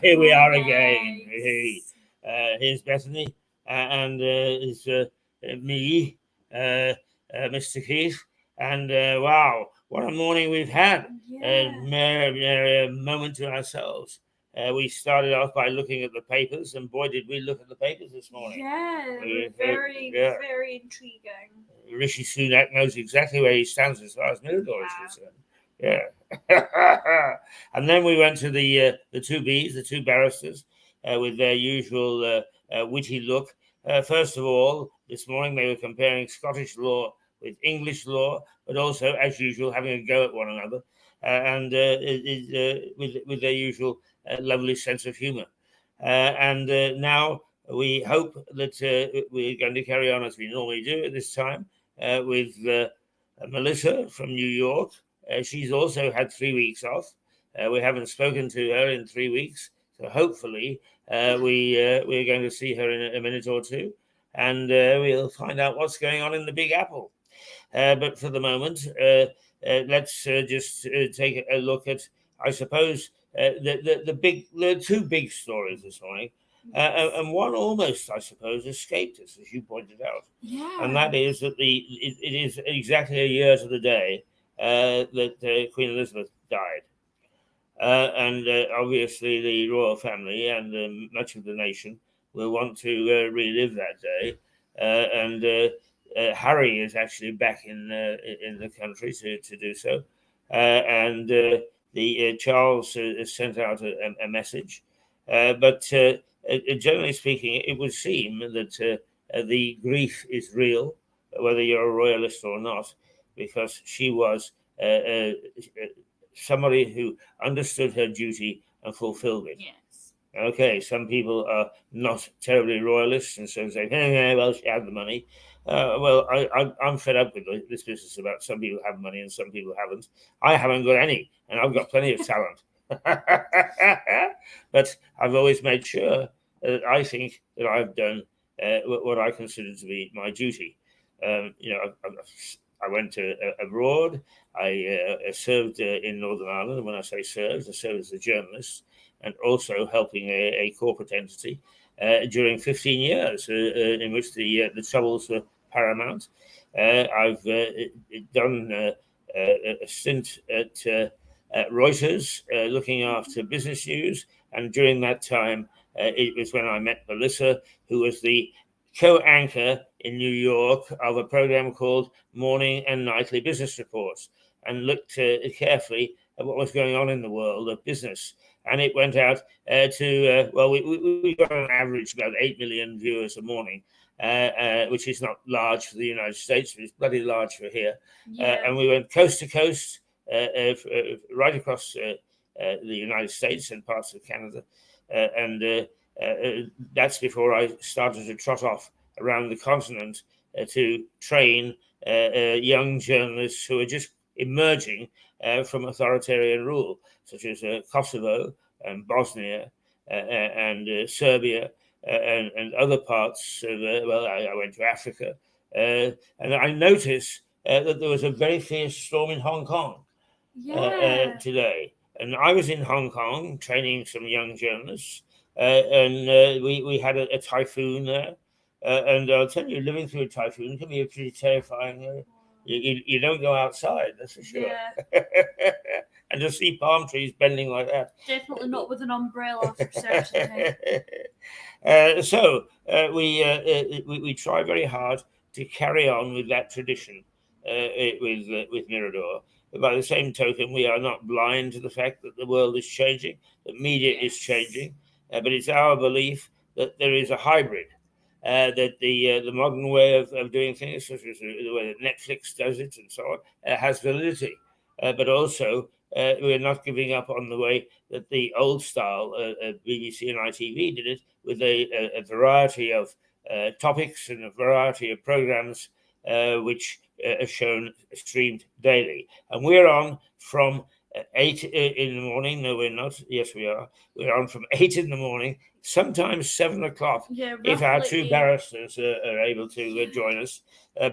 Here we are again. Hey, here's Bethany, and it's me, Mr. Keith, and wow, what a morning we've had! A moment to ourselves. We started off by looking at the papers, and boy, did we look at the papers this morning. Yeah, very intriguing. Rishi Sunak knows exactly where he stands as far as Mirador is concerned. Yeah. And then we went to the two Bs, the two barristers, with their usual witty look. First of all, this morning they were comparing Scottish law with English law, but also, as usual, having a go at one another, and with their usual lovely sense of humour. And now we hope that we're going to carry on as we normally do at this time with Melissa from New York. She's also had 3 weeks off. We haven't spoken to her in 3 weeks, so hopefully we're going to see her in a minute or two, and we'll find out what's going on in the Big Apple. But for the moment, let's just take a look at, I suppose, the two big stories this morning. And one almost, I suppose, escaped us, as you pointed out. Yeah. And that is that it is exactly a year to the day that Queen Elizabeth died. And obviously the royal family and much of the nation will want to relive that day. And Harry is actually back in the country to do so. And Charles has sent out a message. But generally speaking, it would seem that the grief is real, whether you're a royalist or not, because she was somebody who understood her duty and fulfilled it. Yes. Okay, some people are not terribly royalists and so say, hey, well, she had the money. Well, I'm fed up with this business about some people have money and some people haven't. I haven't got any, and I've got plenty of talent. But I've always made sure that I think that I've done what I consider to be my duty. I went abroad. I served in Northern Ireland. And when I say served, I served as a journalist and also helping a corporate entity during 15 years in which the troubles were paramount. I've done a stint at Reuters looking after business news. And during that time, it was when I met Melissa, who was the co-anchor in New York of a program called Morning and Nightly Business Reports, and looked carefully at what was going on in the world of business. And it went out we got on average about 8 million viewers a morning, which is not large for the United States, but it's bloody large for here. Yeah. And we went coast to coast, right across the United States and parts of Canada. And that's before I started to trot off around the continent to train young journalists who are just emerging from authoritarian rule, such as Kosovo and Bosnia and Serbia and other parts of, I went to Africa. And I noticed that there was a very fierce storm in Hong Kong today. And I was in Hong Kong training some young journalists, and we had a typhoon there. And I'll tell you, living through a typhoon can be a pretty terrifying. You don't go outside, that's for sure. Yeah. And to see palm trees bending like that. Definitely not with an umbrella for certainty. So we try very hard to carry on with that tradition with Mirador. But by the same token, we are not blind to the fact that the world is changing, that media is changing. But it's our belief that there is a hybrid, that the modern way of doing things, such as the way that Netflix does it and so on, has validity. but also we're not giving up on the way that the old style BBC and ITV did it, with a variety of topics and a variety of programs which are streamed daily. And we're on from 8 in the morning. No, we're not. Yes, we are. We're on from 8 in the morning, sometimes 7 o'clock, if our two barristers are able to join us,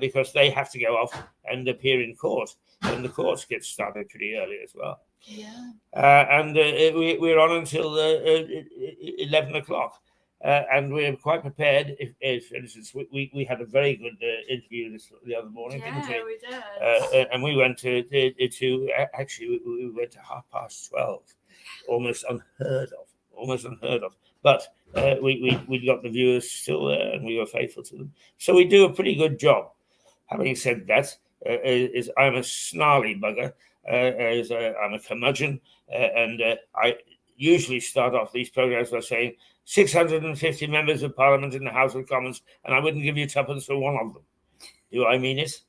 because they have to go off and appear in court. And the courts get started pretty early as well. Yeah. And we're on until 11 o'clock. And we're quite prepared. If for instance, we had a very good interview the other morning, didn't we? Yeah, we did. And we went to actually we went to 12:30, almost unheard of. But we got the viewers still there, and we were faithful to them. So we do a pretty good job. Having said that, I'm a snarly bugger. I'm a curmudgeon, and I usually start off these programs by saying 650 members of Parliament in the House of Commons, and I wouldn't give you tuppence for one of them. Do I mean it?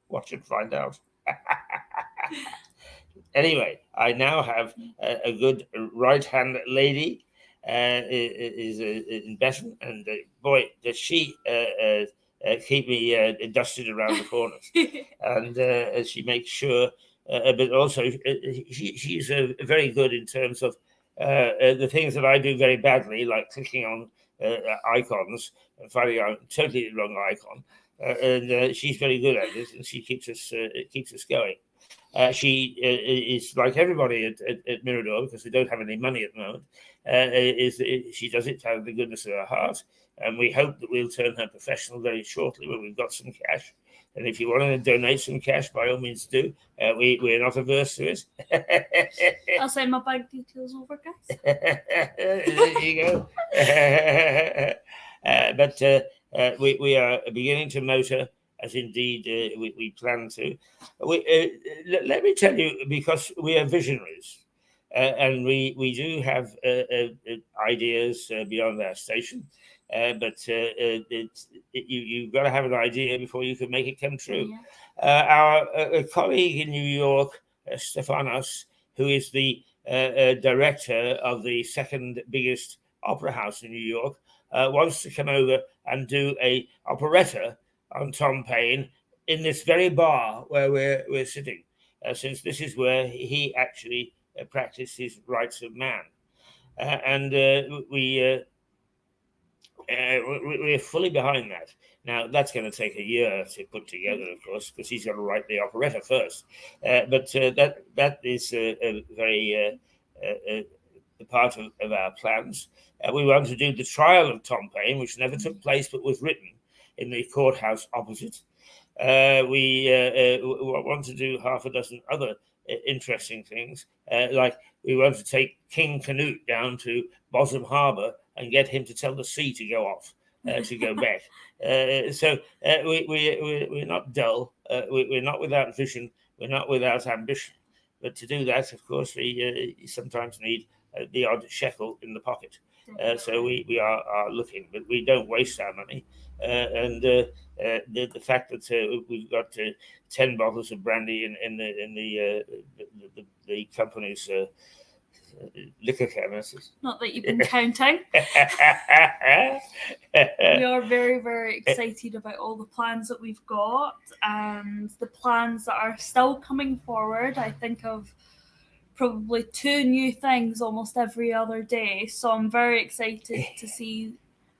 Watch and find out. Anyway, I now have a good right-hand lady is in Besson, and boy, does she keep me dusted around the corners. And she makes sure, but also she's very good in terms of the things that I do very badly, like clicking on icons and finding out totally the wrong icon. And she's very good at it, and she keeps us going. She is like everybody at Mirador, because we don't have any money at the moment. She does it out of the goodness of her heart, and we hope that we'll turn her professional very shortly when we've got some cash. And if you want to donate some cash, by all means do. We're not averse to it. I'll send my bank details over, guys. There you go. But we are beginning to motor, as indeed we plan to. Let me tell you, because we are visionaries, and we do have ideas beyond our station. But you've got to have an idea before you can make it come true. Yeah. Our colleague in New York, Stefanos, who is the director of the second biggest opera house in New York, wants to come over and do a operetta on Tom Paine in this very bar where we're sitting, since this is where he actually practiced his rights of man. And we're fully behind that. Now, that's going to take a year to put together, of course, because he's got to write the operetta first. But that is a very part of our plans. We want to do the trial of Tom Paine, which never took place but was written in the courthouse opposite. We want to do half a dozen other interesting things, like we want to take King Canute down to Bosham Harbour and get him to tell the sea to go off, to go back. So we're not dull. We're not without vision. We're not without ambition. But to do that, of course, we sometimes need the odd shekel in the pocket. So we are looking, but we don't waste our money. And the fact that we've got 10 bottles of brandy in the company's liquor cabinets. Not that you've been counting. We are very, very excited about all the plans that we've got and the plans that are still coming forward. I think of probably 2 new things almost every other day. So I'm very excited to see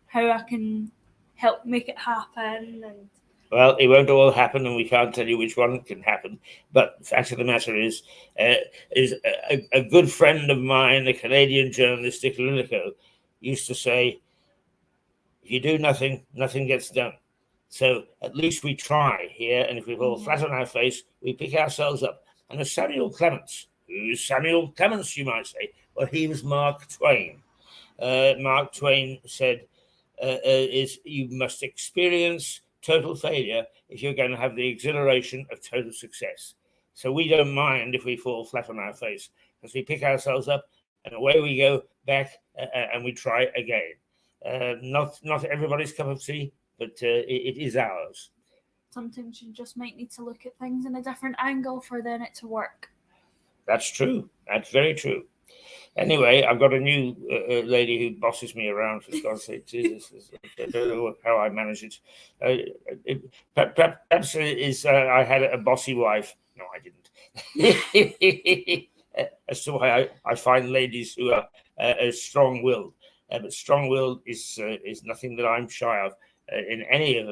how I can help make it happen. And well, it won't all happen, and we can't tell you which one can happen. But the fact of the matter is a good friend of mine, the Canadian journalist Dick Linico, used to say, if you do nothing, nothing gets done. So at least we try here, and if we fall flat on our face, we pick ourselves up. And as Samuel Clements, who's Samuel Clements, you might say? Well, he was Mark Twain. Mark Twain said, you must experience total failure if you're going to have the exhilaration of total success. So we don't mind if we fall flat on our face, because we pick ourselves up and away we go back and we try again. Not everybody's cup of tea, but it is ours. sometimes you just might need to look at things in a different angle for then it to work. That's true. That's very true. Anyway, I've got a new lady who bosses me around, for God's sake. Jesus, I don't know how I manage it. Perhaps I had a bossy wife. No, I didn't. As to why I find ladies who are strong-willed. But strong-willed is nothing that I'm shy of in any of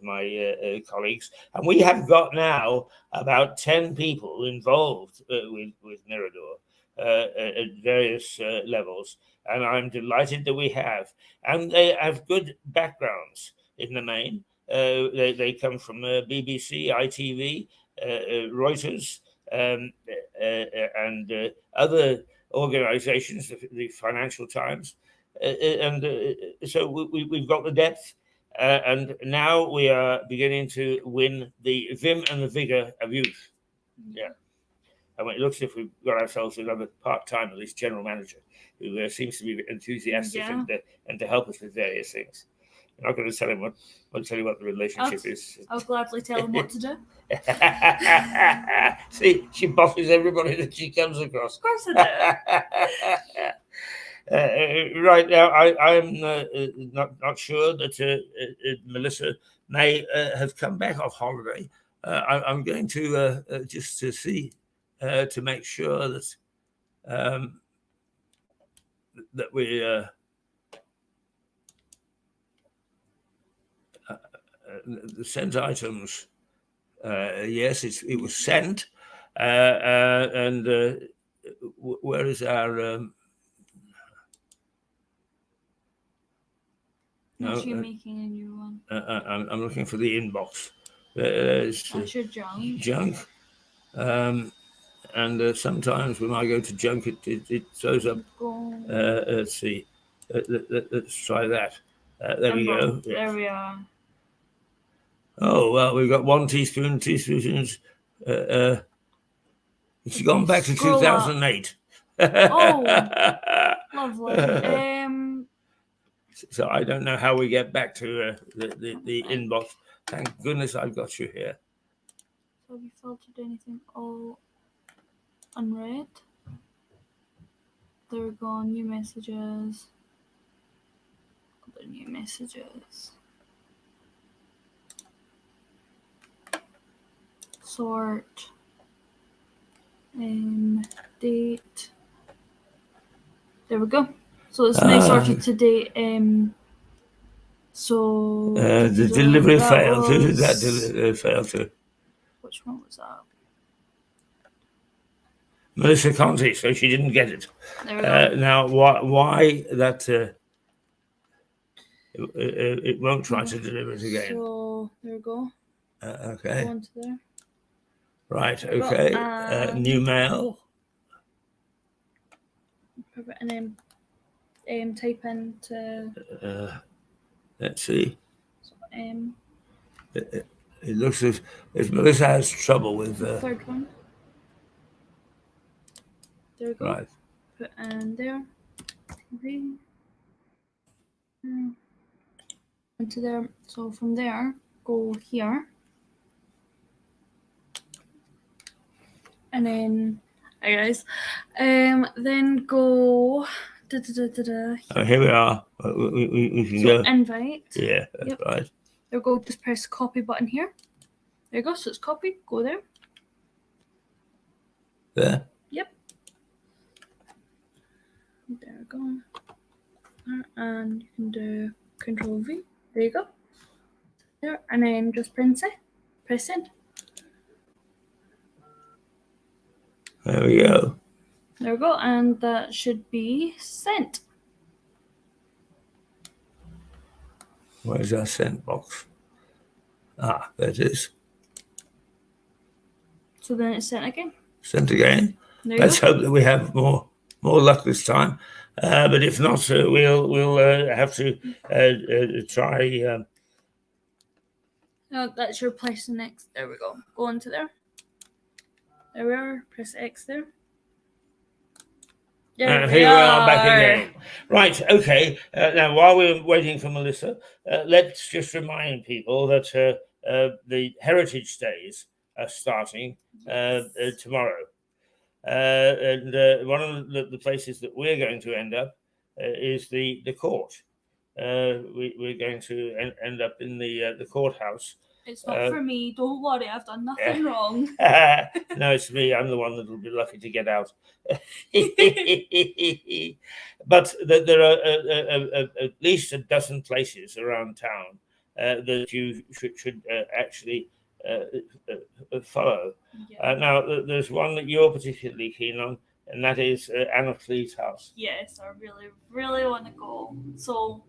my colleagues. And we have got now about 10 people involved with Mirador. At various levels, and I'm delighted that we have. And they have good backgrounds in the main. They come from BBC, ITV, Reuters, and other organizations, the Financial Times. So we've got the depth. And now we are beginning to win the vim and the vigor of youth. Yeah. And it looks as if we've got ourselves another part-time, at least general manager, who seems to be enthusiastic and to help us with various things. I'm not going to tell him what the relationship is. I'll gladly tell him what to do. See, she bosses everybody that she comes across. Of course I do. Right now, I'm not sure that Melissa may have come back off holiday. I'm going to just to see. To make sure that that we the sent items. Yes, it was sent, and where is our? No, you're making a new one. I'm looking for the inbox. That's your junk. Junk. And sometimes when I go to junk, it shows up. Let's see. Let's try that. There we go. There we are. Oh, well, we've got 1 teaspoon, teaspoons. It's gone back to 2008. Oh, lovely. So I don't know how we get back to the inbox. Thank goodness I've got you here. So have you filtered anything all unread? There we go, new messages. Other new messages. Sort. Date. There we go. So it's nice sorted to date. So the delivery failed. Who did that delivery fail to? Which one was that? Melissa Conti, so she didn't get it. There we go. Now, why that it won't try to deliver it again? So there we go. Okay. Go on to there. Right. Okay. New mail. And then type into. Let's see. So, it looks as if Melissa has trouble with the third one. There we go. Right. Put in there. TV. Into there. So from there, go here. And then, hi guys. Then go. Oh, here we are. We can go. Invite. Yeah, that's right. There we go. Just press copy button here. There you go. So it's copied. Go there. There. Yep. There we go. And you can do Control V. There you go. There, and then just press send. There we go. There we go, and that should be sent. Where's our sent box? Ah, there it is. So then it's sent again. Sent again. Let's hope that we have more luck this time. But if not, we'll have to try. No, that's your place next. There we go. Go on to there. There we are. Press X there. Here we are back again. Right, okay. Now, while we're waiting for Melissa, let's just remind people that the Heritage Days are starting tomorrow. And one of the places that we're going to end up is the court. We're going to end up in the courthouse. It's not for me. Don't worry, I've done nothing wrong. No, it's me. I'm the one that'll be lucky to get out. But there are at least a dozen places around town that you should actually follow. Yeah. Now, there's one that you're particularly keen on, and that is Anna Clee's house. Yes, I really, really want to go. So,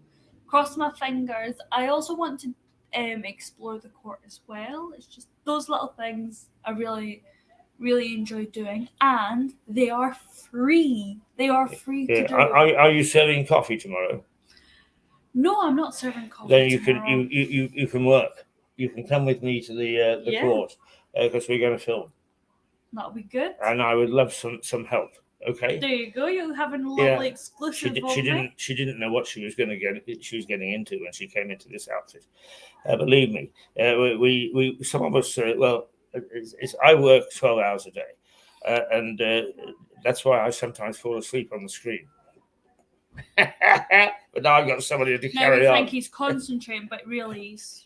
cross my fingers. I also want to explore the court as well. It's just those little things I really, really enjoy doing, and they are free. They are free to do. Are you serving coffee tomorrow? No, I'm not serving coffee. Then you tomorrow. can you can work. You can come with me to the court because we're going to film. That'll be good. And I would love some help. Okay. There you go. You're having a lovely exclusive. She didn't know what she was going to get. She was getting into when she came into this outfit. Believe me, we some of us. I work 12 hours a day, and that's why I sometimes fall asleep on the screen. But now I've got somebody to carry on. I think he's concentrating, but really he's.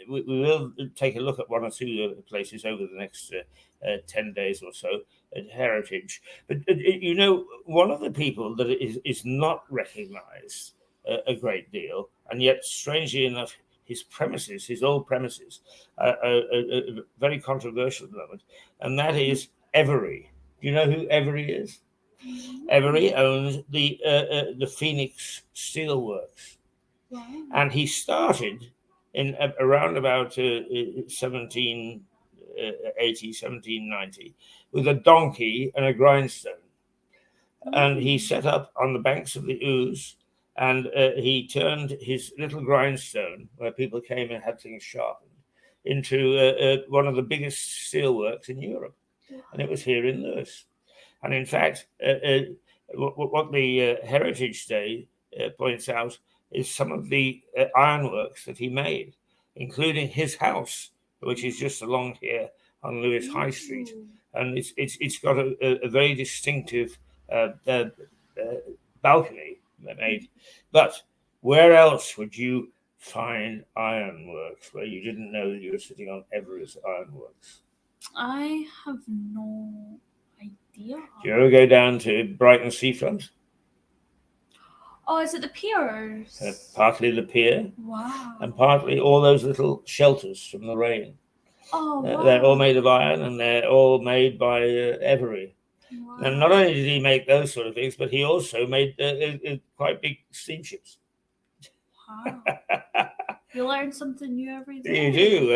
We will take a look at one or two places over the next 10 days or so at Heritage. But one of the people that is not recognised a great deal, and yet strangely enough, his old premises, are very controversial at the moment, and that is Every. Do you know who Every is? Every owns the Phoenix Steelworks. Wow. And he started in around about 1780, 1790 with a donkey and a grindstone. And he set up on the banks of the Ouse, and he turned his little grindstone, where people came and had things sharpened, into one of the biggest steelworks in Europe. And it was here in Lewis. And in fact, what the Heritage Day points out is some of the ironworks that he made, including his house, which is just along here on Lewis High Street. And it's got a very distinctive balcony made. But where else would you find ironworks where you didn't know that you were sitting on Everest ironworks? I have no idea. Do you ever go down to Brighton seafront? Oh, is it the piers? Partly the pier. Wow. And partly all those little shelters from the rain. Oh, wow. They're all made of iron, and they're all made by Every. Wow. And not only did he make those sort of things, but he also made quite big steamships. Wow. You learn something new every day. You do.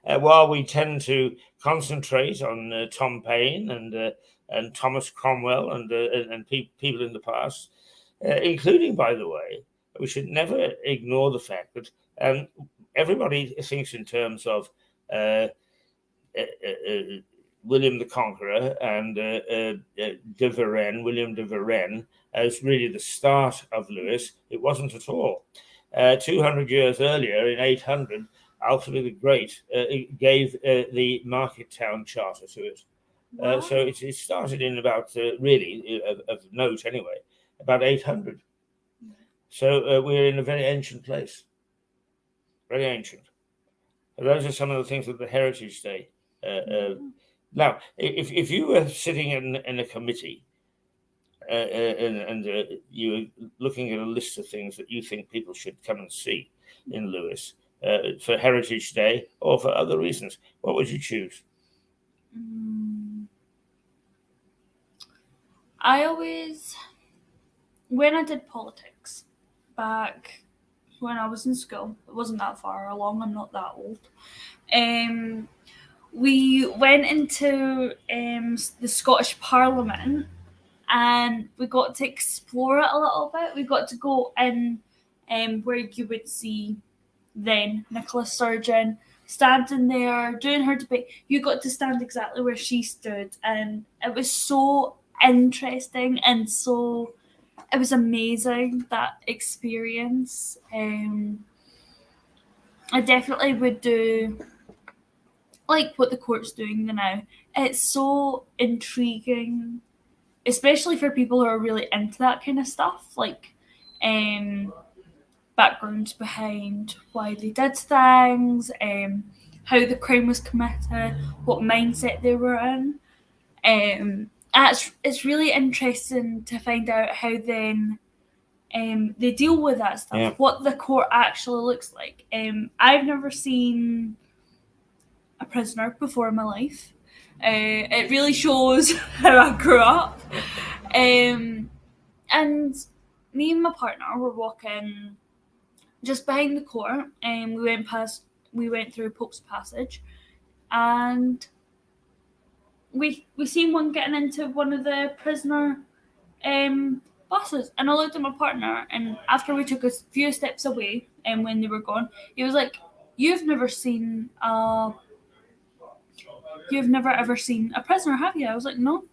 And while we tend to concentrate on Tom Paine and Thomas Cromwell and people in the past, including, by the way, we should never ignore the fact that everybody thinks in terms of William the Conqueror and William de Varenne, as really the start of Lewis. It wasn't at all. 200 years earlier, in 800, Alfred the Great gave the market town charter to it. Wow. So it started in about, really, of note anyway, about 800. So we're in a very ancient place. Very ancient. So those are some of the things that the Heritage Day. Now, if you were sitting in a committee and you were looking at a list of things that you think people should come and see in Lewis for Heritage Day or for other reasons, what would you choose? I always, when I did politics back when I was in school, it wasn't that far along, I'm not that old, we went into the Scottish Parliament and we got to explore it a little bit. We got to go in where you would see then Nicola Sturgeon standing there doing her debate. You got to stand exactly where she stood, and it was so interesting and so it was amazing, that experience. I definitely would do like what the court's doing now. It's so intriguing, especially for people who are really into that kind of stuff, like backgrounds behind why they did things, how the crime was committed, what mindset they were in. It's really interesting to find out how then they deal with that stuff, Yeah. what the court actually looks like. I've never seen a prisoner before in my life. It really shows how I grew up. And me and my partner were walking just behind the court, and we went through Pope's Passage, and we seen one getting into one of the prisoner buses, and I looked at my partner, and after we took a few steps away, and when they were gone, he was like, "You've never seen you've never ever seen a prisoner, have you?" I was like, "No,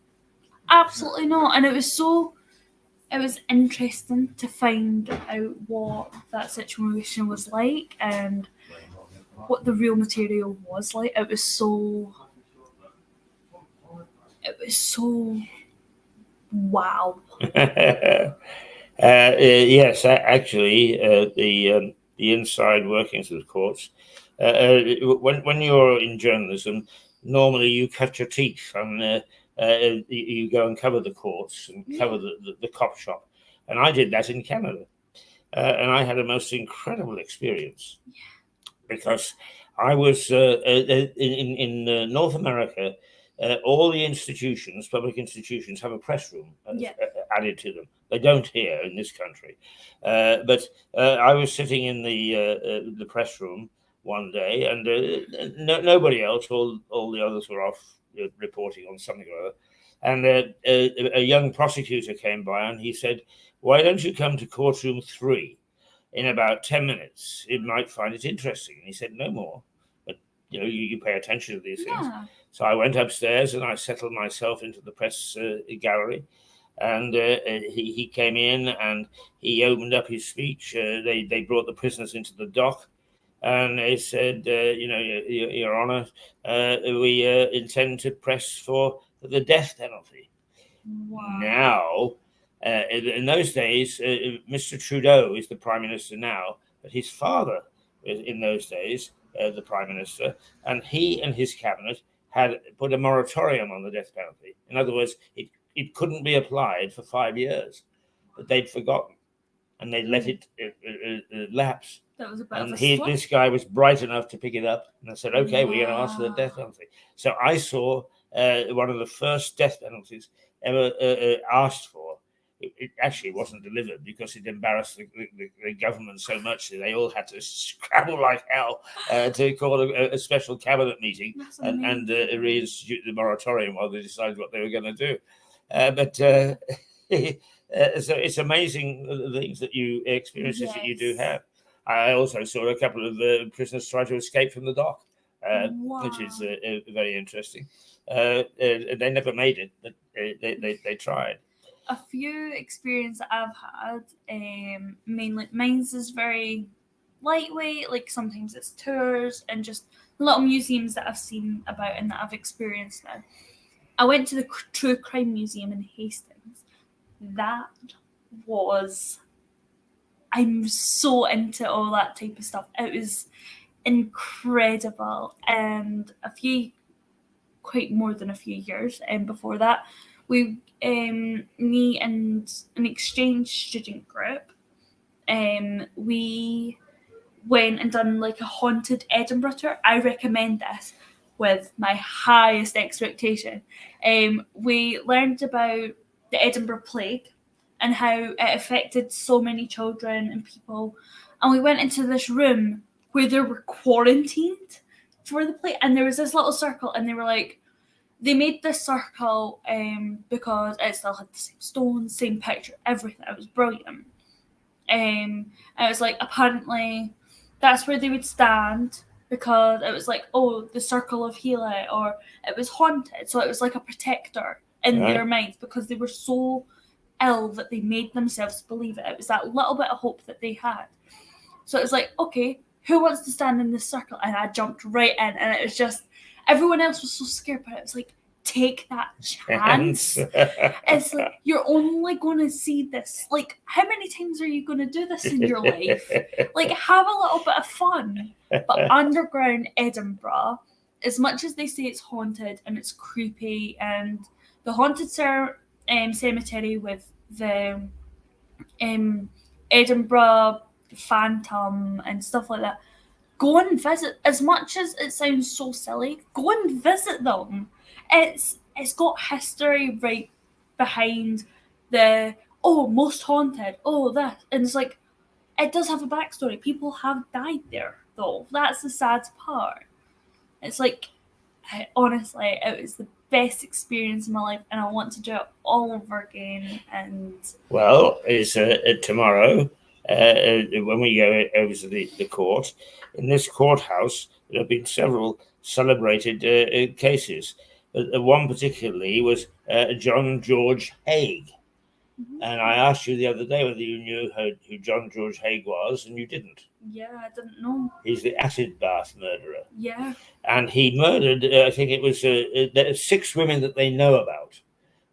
absolutely not." And it was interesting to find out what that situation was like and what the real material was like. It was so wow. Yes, actually, the inside workings of the courts. When you're in journalism, normally you cut your teeth and you go and cover the courts and cover the cop shop, and I did that in Canada, and I had a most incredible experience because I was in North America. All the institutions, public institutions, have a press room added to them. They don't here in this country. But I was sitting in the press room one day, and nobody else, all the others were off reporting on something or other. And a young prosecutor came by, and he said, "Why don't you come to courtroom 3? In about 10 minutes, you might find it interesting." And he said, "No more. But you pay attention to these things." So I went upstairs and I settled myself into the press gallery. And he came in and he opened up his speech. They brought the prisoners into the dock, and they said, Your Honor, we intend to press for the death penalty. Wow. Now, in those days, Mr. Trudeau is the Prime Minister now, but his father was in those days the Prime Minister, and he and his cabinet had put a moratorium on the death penalty. In other words, it couldn't be applied for 5 years, but they'd forgotten, and they let it lapse. That was a bit And of a slip. this guy was bright enough to pick it up, and I said, "Okay, we're going to ask for the death penalty." So I saw one of the first death penalties ever asked for. It actually wasn't delivered because it embarrassed the government so much that they all had to scrabble like hell to call a special cabinet meeting and reinstitute the moratorium while they decided what they were going to do. So it's amazing the things that you experiences that you do have. I also saw a couple of prisoners try to escape from the dock, which is very interesting. They never made it, but they tried. A few experiences I've had, mainly mine's is very lightweight. Like sometimes it's tours and just little museums that I've seen about and that I've experienced now. I went to the True Crime Museum in Hastings. That was, I'm so into all that type of stuff. It was incredible. And quite more than a few years before that, me and an exchange student group, we went and done like a haunted Edinburgh tour. I recommend this with my highest expectation. We learned about the Edinburgh Plague and how it affected so many children and people. And we went into this room where they were quarantined for the plague, and there was this little circle, and they were like, they made this circle because it still had the same stones, same picture, everything. It was brilliant. And it was like, apparently that's where they would stand because it was like, oh, the circle of healing, or it was haunted. So it was like a protector in their minds because they were so ill that they made themselves believe it. It was that little bit of hope that they had. So it was like, okay, who wants to stand in this circle? And I jumped right in, and it was just, everyone else was so scared, but it was like, take that chance. It's like, you're only going to see this. Like, how many times are you going to do this in your life? Like, have a little bit of fun. But underground Edinburgh, as much as they say it's haunted and it's creepy, and the haunted cemetery with the Edinburgh Phantom and stuff like that, go and visit. As much as it sounds so silly, go and visit them. It's got history right behind the most haunted, this, and it's like, it does have a backstory. People have died there, though. That's the sad part. It's like, honestly, it was the best experience in my life, and I want to do it all over again. And well, it's tomorrow when we go over to the court. In this courthouse, there have been several celebrated cases. One particularly was John George Haigh. And I asked you the other day whether you knew who John George Haigh was, and you didn't. Yeah, I didn't know. He's the acid bath murderer. Yeah. And he murdered, I think it was 6 women that they know about,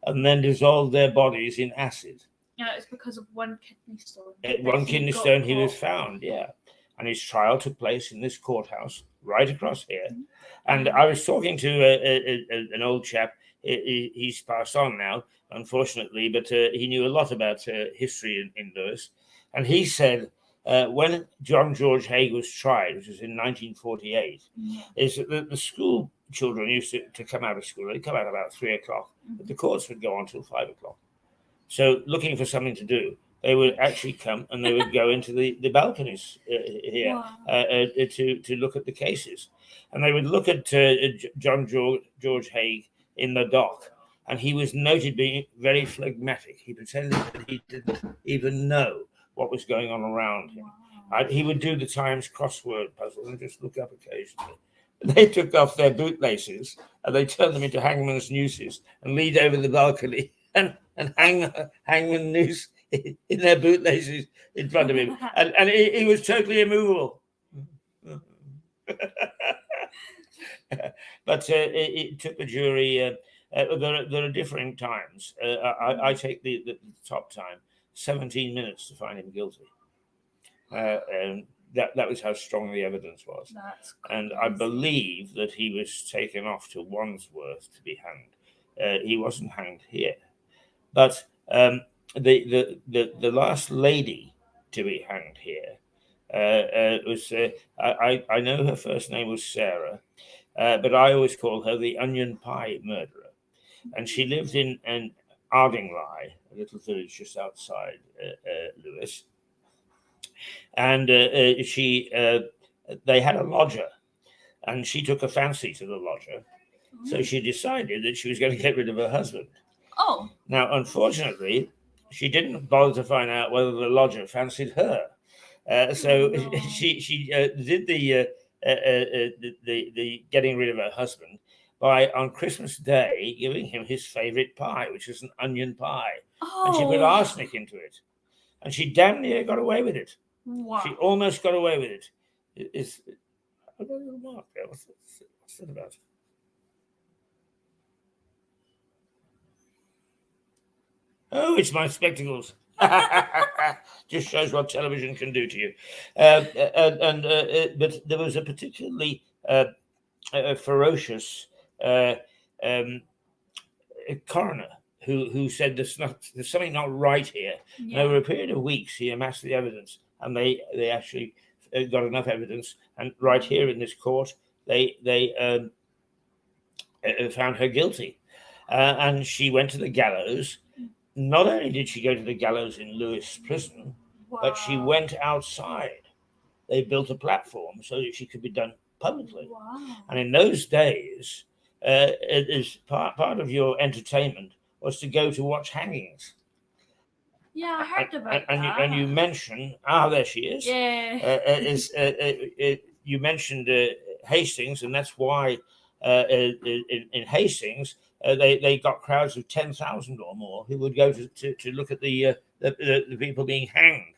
and then dissolved their bodies in acid. Yeah, it's because of one kidney stone. One kidney stone he was found, yeah. And his trial took place in this courthouse right across here. Mm-hmm. And I was talking to an old chap. He's passed on now, unfortunately, but he knew a lot about history in Lewis. And he said when John George Haigh was tried, which was in 1948, is that the school children used to come out of school. They'd come out about 3 o'clock, but the courts would go on till 5 o'clock. So looking for something to do, they would actually come and they would go into the balconies here to look at the cases. And they would look at John George Haigh in the dock, and he was noted being very phlegmatic. He pretended that he didn't even know what was going on around him. He would do the Times crossword puzzle and just look up occasionally. They took off their bootlaces and they turned them into hangman's nooses and lead over the balcony and hang the noose in their bootlaces in front of him. And he was totally immovable. But it took the jury. There are differing times. I take the top time, 17 minutes to find him guilty. And that was how strong the evidence was. And I believe that he was taken off to Wandsworth to be hanged. He wasn't hanged here. But the last lady to be hanged here was, I know her first name was Sarah, but I always call her the onion pie murderer. And she lived in Ardingly, a little village just outside Lewis. And they had a lodger, and she took a fancy to the lodger. So she decided that she was going to get rid of her husband. Oh. Now, unfortunately, she didn't bother to find out whether the lodger fancied her. She did the getting rid of her husband by, on Christmas Day, giving him his favorite pie, which is an onion pie. Oh. And she put arsenic into it. And she damn near got away with it. Wow. She almost got away with it. I've got a little mark there. What's that about? Oh, it's my spectacles. Just shows what television can do to you. But there was a particularly ferocious coroner who said there's something not right here. Yeah. And over a period of weeks, he amassed the evidence, and they actually got enough evidence. And right here in this court, they found her guilty, and she went to the gallows. Not only did she go to the gallows in Lewis prison, but she went outside. They built a platform so that she could be done publicly. Wow. And in those days, it is part of your entertainment was to go to watch hangings. Yeah, I heard about that. And you mentioned, there she is. Yeah. You mentioned Hastings, and that's why in Hastings they got crowds of 10,000 or more who would go to look at the people being hanged,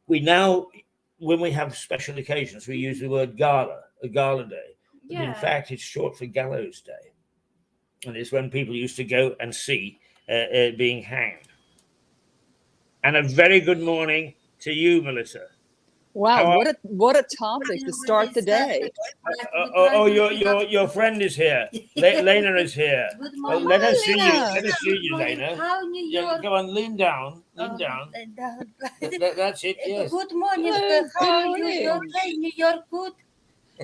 we now, when we have special occasions, we use the word a gala day. But in fact, it's short for gallows day, and it's when people used to go and see being hanged. And a very good morning to you, Melissa. Wow, what a topic to start the day. Your friend is here. Lena is here. Good morning. Let us see you. Lena. Let us see you, Lena. How New York? Go on, lean down. Lean down. That's it. Yes. Good morning. Good How are you? morning. You okay? New York good?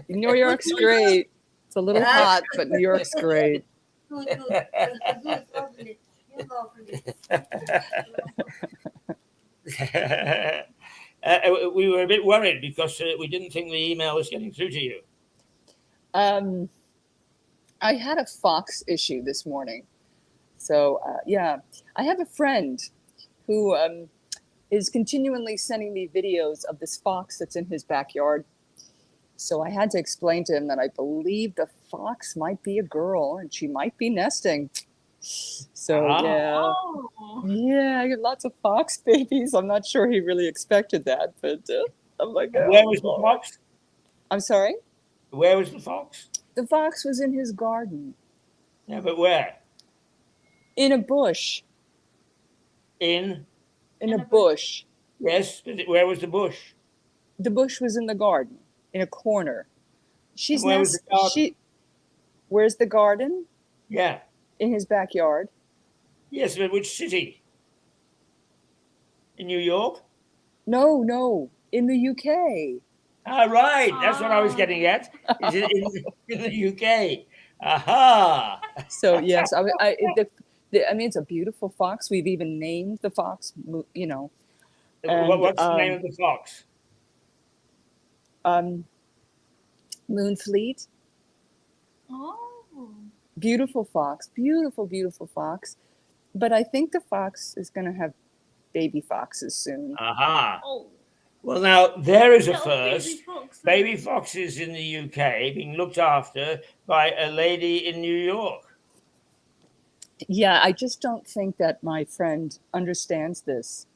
New York's great. It's a little hot, but New York's great. Good. Good. Lovely. You're lovely. We were a bit worried because we didn't think the email was getting through to you. I had a Fox issue this morning. So, I have a friend who is continually sending me videos of this fox that's in his backyard. So I had to explain to him that I believe the fox might be a girl and she might be nesting. So, I get lots of fox babies. I'm not sure he really expected that, but I'm like, oh, where was the fox? I'm sorry? Where was the fox? The fox was in his garden. Yeah, but where? In a bush. In a bush. Yes, but where was the bush? The bush was in the garden, in a corner. And where was the garden? Where's the garden? Yeah. In his backyard. Yes, but which city? In New York? No, in the UK. Ah, right. That's what I was getting at. Is it in the UK? Aha. So yes, I mean it's a beautiful fox. We've even named the fox. You know. And, what's the name of the fox? Moonfleet. Oh. Beautiful fox. Beautiful fox. But I think the fox is going to have baby foxes soon. Aha. Oh. Well, now there is a Little first. Baby foxes in the UK being looked after by a lady in New York. Yeah, I just don't think that my friend understands this.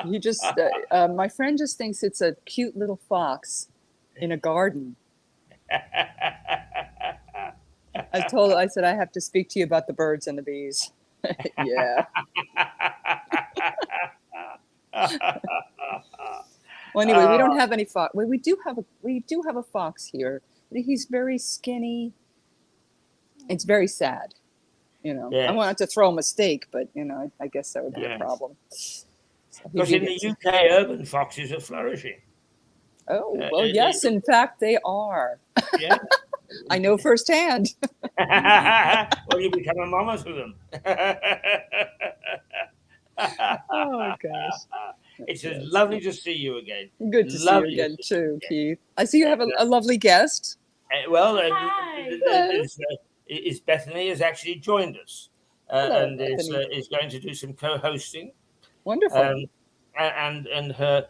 He just, my friend just thinks it's a cute little fox in a garden. I said, I have to speak to you about the birds and the bees. Yeah. Well, anyway, we don't have any fox. Well, we do have a fox here. He's very skinny. It's very sad. You know, yes. I wanted to throw him a steak, but you know, I guess that would be a problem. Because in the UK, urban foxes are flourishing. Oh, well, yes, in fact, they are. Yeah. I know firsthand. Well, you become a mama to them. Oh, gosh. It's lovely to see you again. Good to see you again, too, Keith. I see you have a lovely guest. Is Bethany has actually joined us. Hello, and is going to do some co-hosting. Wonderful. And her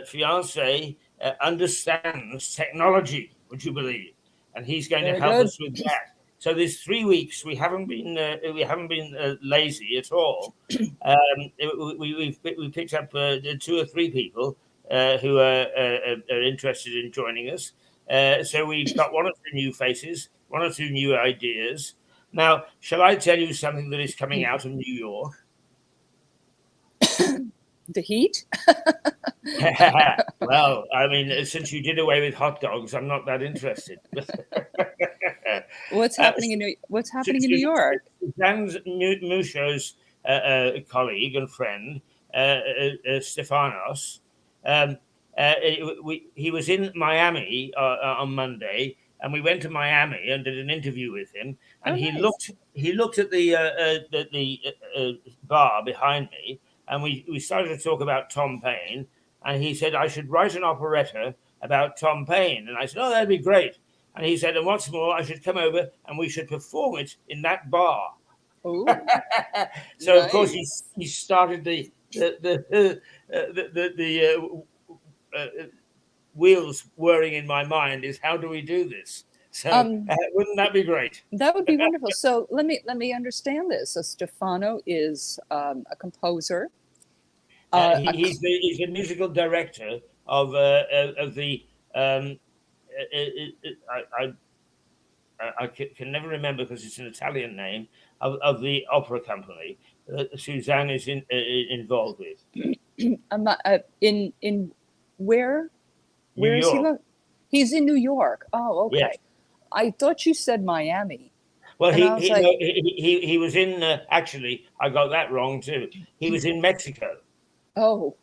fiance understands technology, would you believe? And he's going to help us with that. So these 3 weeks we haven't been lazy at all. We picked up 2 or 3 people who are interested in joining us. So we've got 1 or 2 new faces, 1 or 2 new ideas. Now, shall I tell you something that is coming out of New York? The heat? Well, I mean, since you did away with hot dogs, I'm not that interested. What's happening in New York? Suzanne Musho's colleague and friend, Stefanos, he was in Miami on Monday, and we went to Miami and did an interview with him. And he looked at the bar behind me, and we started to talk about Tom Paine. And he said I should write an operetta about Tom Paine. And I said, oh, that'd be great. And he said, and what's more, I should come over and we should perform it in that bar. So nice. Of course he wheels whirring in my mind is how do we do this? So wouldn't that be great? That would be wonderful. So let me understand this. So Stefano is a composer. He's the musical director of the. I can never remember because it's an Italian name of the opera company that Suzanne is involved with. In where? New Where is he? York. He's in New York. Oh, okay. Yes. I thought you said Miami. Well, And I was like- he was in. Actually, I got that wrong too. He was in Mexico. Oh,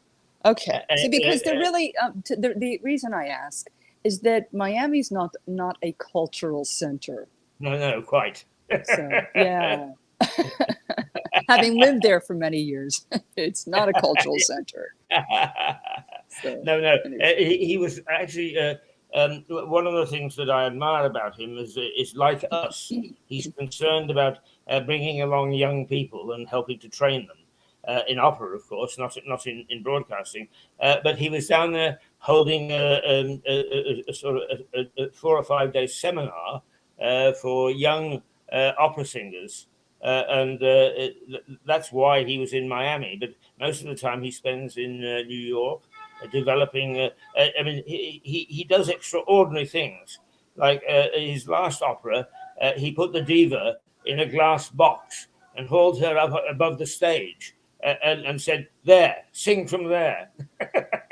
okay. See, because they're really the reason I ask is that Miami's not a cultural center. No, quite. So yeah, having lived there for many years, it's not a cultural center. So, No. anyway. He was actually one of the things that I admire about him is like us. He's concerned about bringing along young people and helping to train them. In opera, of course, not in broadcasting, but he was down there holding a sort of a 4 or 5 day seminar for young opera singers, and that's why he was in Miami. But most of the time he spends in New York, developing. I mean, he does extraordinary things. Like his last opera, he put the diva in a glass box and hauled her up above the stage. And said, "There, sing from there."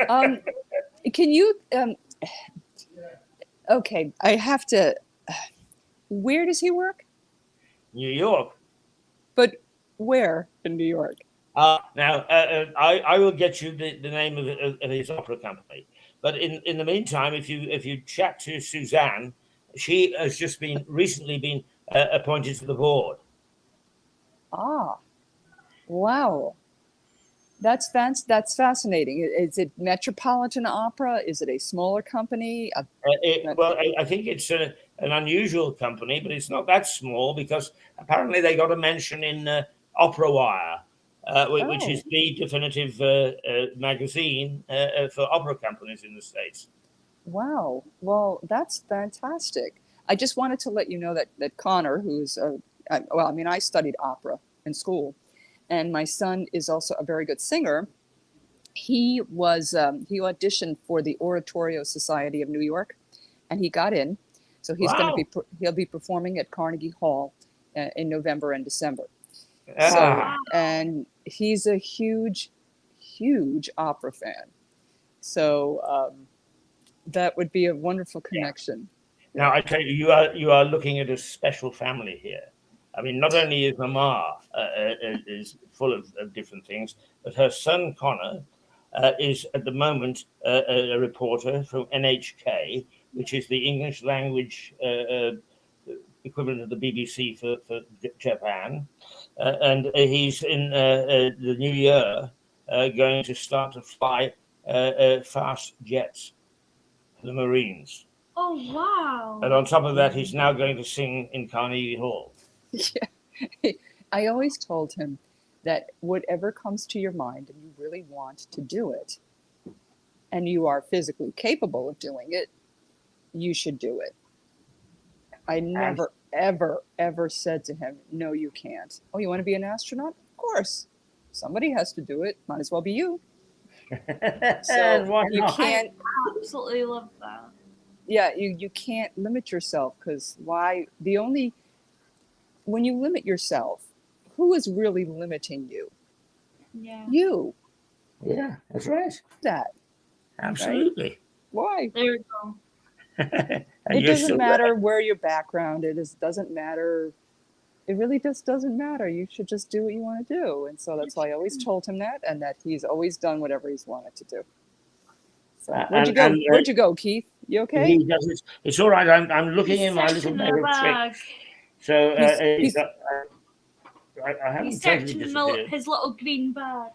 Can you? Okay, I have to. Where does he work? New York. But where in New York? Now, I will get you the name of his opera company. But in the meantime, if you chat to Suzanne, she has just recently been appointed to the board. Ah, wow. That's fascinating. Is it Metropolitan Opera? Is it a smaller company? Well, I think it's an unusual company, but it's not that small because apparently they got a mention in Opera Wire, which is the definitive magazine for opera companies in the States. Wow. Well, that's fantastic. I just wanted to let you know that Connor, who's I studied opera in school, and my son is also a very good singer. He auditioned for the Oratorio Society of New York, and he got in. So he's he'll be performing at Carnegie Hall in November and December. So, and he's a huge opera fan. So that would be a wonderful connection. Yeah. Now I tell you, you are looking at a special family here. I mean, not only is Mama is full of different things, but her son Connor is at the moment a reporter from NHK, which is the English language equivalent of the BBC for Japan, and he's in the new year going to start to fly fast jets for the Marines. Oh, wow. And on top of that, he's now going to sing in Carnegie Hall. Yeah. I always told him that whatever comes to your mind and you really want to do it, and you are physically capable of doing it, you should do it. I never, ever said to him, no, you can't. Oh, you want to be an astronaut? Of course. Somebody has to do it. Might as well be you. So Why you not? can't. I absolutely love that. Yeah, you can't limit yourself, because when you limit yourself, who is really limiting you? Yeah. You. Yeah, that's right. That. Absolutely. Right? Why? There we go. It doesn't matter where your background is. It doesn't matter. It really just doesn't matter. You should just do what you want to do. And so that's why I always told him that, and that he's always done whatever he's wanted to do. So where'd you go? Where'd you go, Keith? You okay? He does it. It's all right. I'm looking in my little bag of tricks. So I haven't He's totally searching disappeared. his little green bag.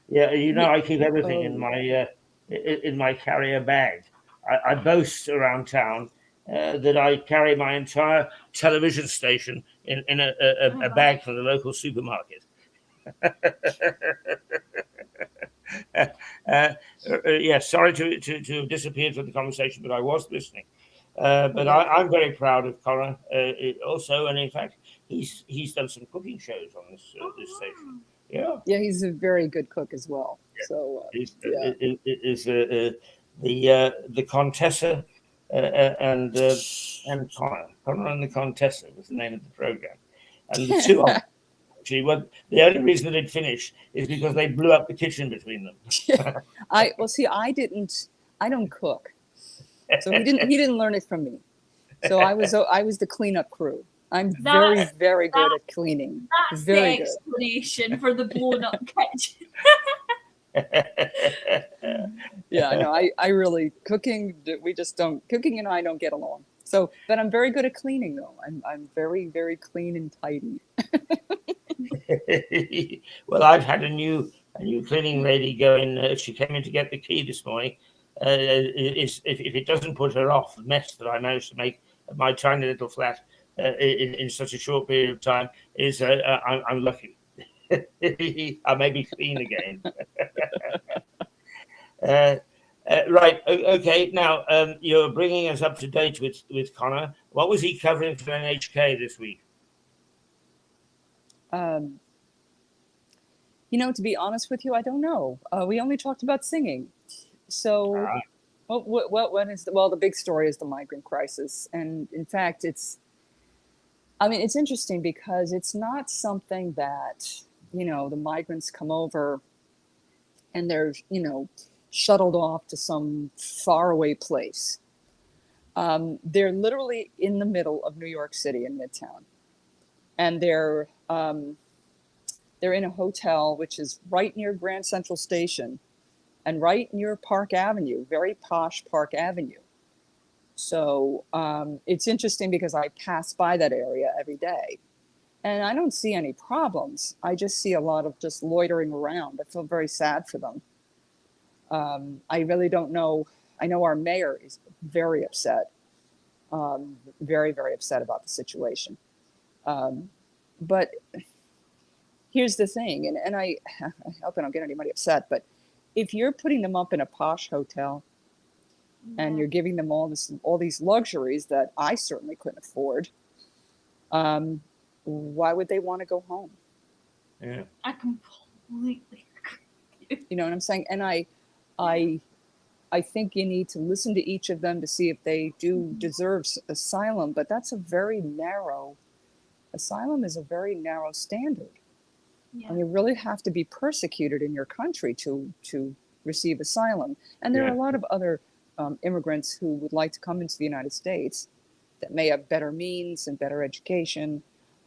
Yeah, I keep everything in my carrier bag. I boast around town that I carry my entire television station in a bag from the local supermarket. Yeah, sorry to have disappeared from the conversation, but I was listening. But I'm very proud of Connor also, and in fact, he's done some cooking shows on this station. Yeah, Yeah, he's a very good cook as well. So is yeah, the Contessa and Connor and the Contessa was the name of the program, and the two of them actually. Well, the only reason that it finished is because they blew up the kitchen between them. see, I don't cook, so he didn't learn it from me. So I was the cleanup crew. I'm very good at cleaning. That's Very the good. explanation for the blown up kitchen. Yeah, no, I really cooking. We just don't cooking and I don't get along. So, but I'm very good at cleaning though. I'm very clean and tidy. Well, I've had a new cleaning lady go in. She came in to get the key this morning. If it doesn't put her off the mess that I managed to make at my tiny little flat in such a short period of time, is I'm lucky. I may be clean again. Right. Okay. Now you're bringing us up to date with Connor. What was he covering for NHK this week? To be honest with you, I don't know. We only talked about singing. So, the big story is the migrant crisis, and in fact, it's interesting because it's not something that the migrants come over and they're shuttled off to some faraway place. They're literally in the middle of New York City in Midtown, and they're in a hotel which is right near Grand Central Station and right near Park Avenue, very posh Park Avenue. So it's interesting because I pass by that area every day and I don't see any problems. I just see a lot of just loitering around. I feel very sad for them. I really don't know. I know our mayor is very upset, very, very upset about the situation. But here's the thing, and I hope I don't get anybody upset, but if you're putting them up in a posh hotel and you're giving them all these luxuries that I certainly couldn't afford, why would they want to go home? Yeah, I completely agree. You know what I'm saying? And I think you need to listen to each of them to see if they do deserve asylum, but asylum is a very narrow standard. Yeah. And you really have to be persecuted in your country to receive asylum. And there are a lot of other immigrants who would like to come into the United States that may have better means and better education.